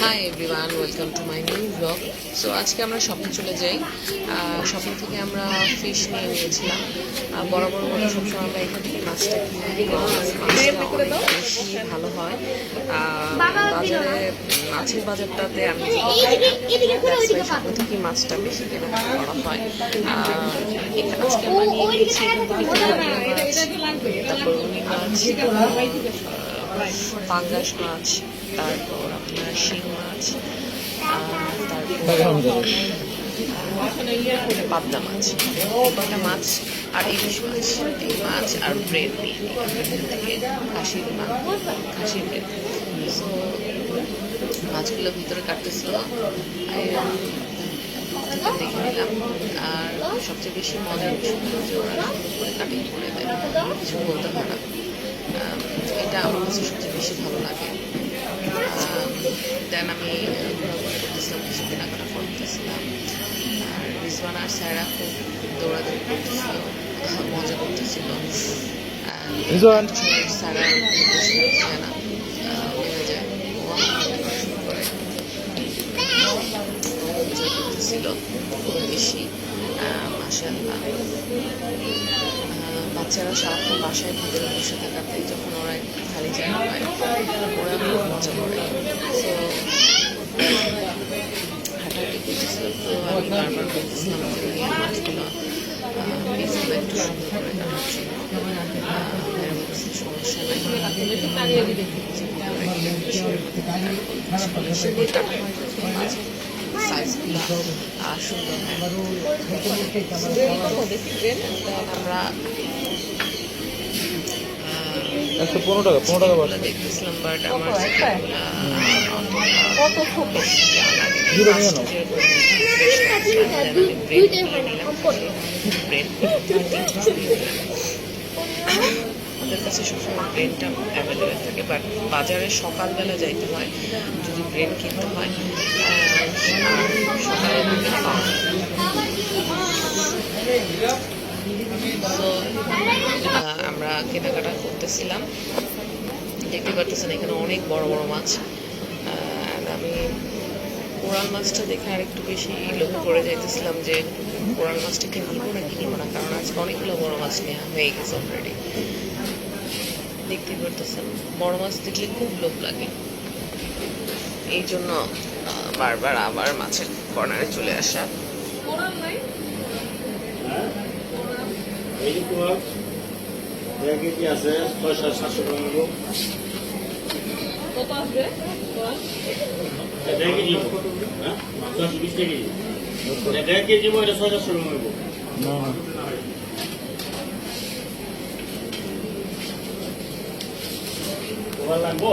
Hi everyone, welcome to my new blog. So আজকে আমরা shopping চলে যাই। শপিং থেকে আমরা ফিশ নিয়ে নিয়েছিলাম। বরাবর মতো সবসময় আমরা এখান থেকে মাছটা কিনে মাছটা অনেক বেশি ভালো হয়। বাজারে মাছের বাজারটাতে আমি সকাল থেকে মাছটা বেশি কেনাকাটা করা হয়। আজকে আমরা নিয়ে নিয়েছি তারপর উনি মাছ, পাঙ্গাস মাছ, তারপর আপনার শিং মাছ, তারপর পাবদা মাছ, একটা মাছ আর ইলিশ মাছ, এই মাছ আর ব্রেড নিয়ে থেকে খাসির ব্রেড। সো মাছগুলো ভিতরে কাটতেছিল, দেখে নিলাম। আর সবচেয়ে বেশি মজার বিষয় যে ওরা সুন্দর করে কাটিং করে দেয়, কিছু বলতে হয় না। এটা আমার কাছে সবচেয়ে বেশি ভালো লাগে। দেন আমি ঘোরাঘুরি করতেছিলাম, কিছু কেনাকাটা করতেছিলাম। আর রিজওয়ান আর স্যারা খুব দৌড়াদৌড়ি করতেছিল, মজা করতেছিল। স্যারা না নেমে যায়, শুরু করে এনজয় করতেছিল খুব বেশি। মাশাআল্লাহ, বাচ্চারা সারাক্ষণ বাসায় ভিতরে বসে থাকাতে যখন ওরা খালি জায়গা পায় ওরা খুব মজা করে। সো হাঁটাহাঁটি করতেছিল, তো আমি বারবার বলতেছিলাম যে এই মাছগুলো পিসগুলো একটু সুন্দর করে কাটার জন্য। সমস্যা নাই, সাইজগুলো সুন্দর হয়। আমরা 15 টাকা দেখতেছিলাম, বাট আমার ওদের কাছে সবসময় ব্রেনটা অ্যাভেলেবেল থাকে, বাট বাজারে সকালবেলা যাইতে হয় যদি ব্রেন কিনতে হয়, সকালে পাওয়া যায়। তো আমরা কেনাকাটা করতেছিলাম, দেখতে পারতেছেন এখানে অনেক বড় বড় মাছ। আমি কোরাল মাছটা দেখে আর একটু বেশি লোভ করে যাইতেছিলাম যে কোরাল মাছটা কি নিবো না কিনবো না, কারণ আজকে অনেকগুলো বড় মাছ নেওয়া হয়ে গেছে অলরেডি। দেখতে পারতেছেন বড় মাছ দেখলে খুব লোভ লাগে, এই জন্য বারবার আবার মাছের কর্নারে চলে আসা। আছে 600-700 টাকা নেব। কত আসবে? দেড় কেজি, হ্যাঁ 620 টাকা কেজি। দেড় কেজি এটা 600 টাকা নেব। ওভার লাগবো।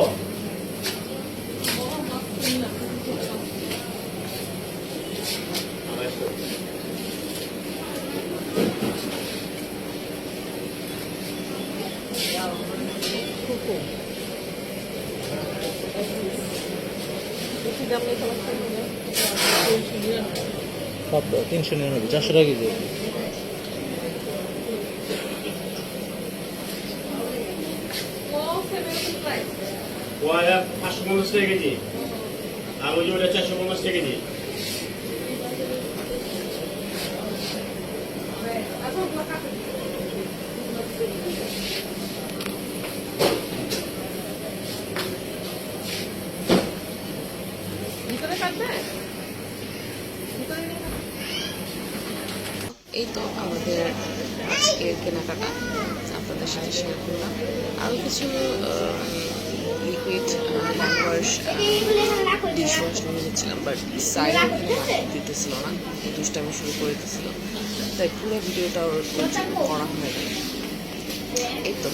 বেশি দাম নেই, 399, 400 টাকা কেজি। ওয়া 550 টাকা কেজি, আর ওই যে ওটা 450 টাকা কেজি। এই তো আমাদের আজকের কেনাকাটা আপনাদের সাথে শেয়ার করলাম। আরও কিছু লিকুইড হ্যান্ডওয়াশ, ডিশওয়াশ নিয়ে নিচ্ছিলাম, বাট সাইড দিতেছিল না, দুষ্টামি শুরু করে দিতেছিল, তাই পুরো ভিডিওটা ওর করা হয়নি। এই তো,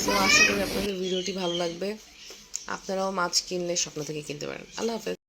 সো আশা করি আপনাদের ভিডিওটি ভালো লাগবে। আপনারাও মাছ কিনলে স্বপ্ন থেকে কিনতে পারেন। আল্লাহ হাফেজ।